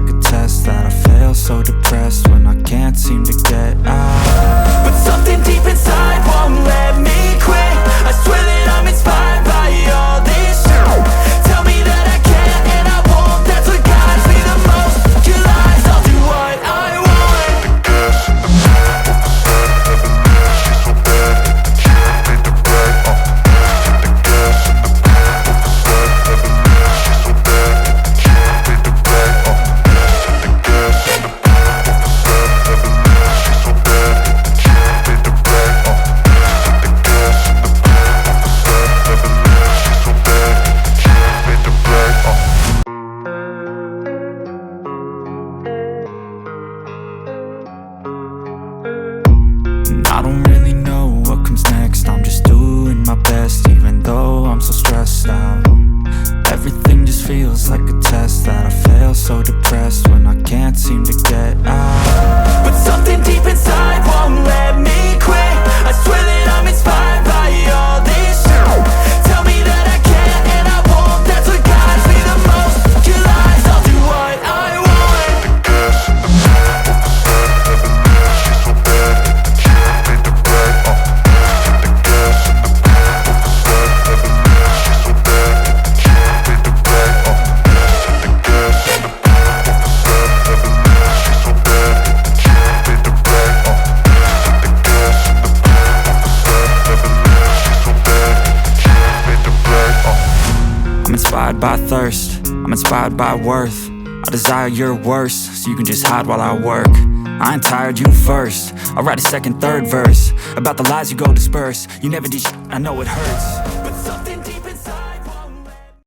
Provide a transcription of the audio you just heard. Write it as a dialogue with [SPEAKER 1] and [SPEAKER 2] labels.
[SPEAKER 1] like a test that I fail, so depressed when I can't seem to get out.
[SPEAKER 2] But something deep inside won't let me quit. I swear that I'm inspired by all this shit. Tell me that I can't and I won't. That's what guides me the most. Your lies, I'll do what I want.
[SPEAKER 1] I don't really know what comes next. I'm just doing my best, even though I'm so stressed out. Everything just feels like a test that I fail, so depressed when I can't seem to get out.
[SPEAKER 2] But something deep inside won't let me quit. I swear that I'm inspired by all this shit. Tell me that I can't and I won't. That's what guides me the most. Your lies, I'll do what I want.
[SPEAKER 1] I'm inspired by thirst, I'm inspired by worth. I desire your worst, so you can just hide while I work. I ain't tired, you first. I'll write a second, third verse about the lies you go disperse. You never did shit, I know it hurts.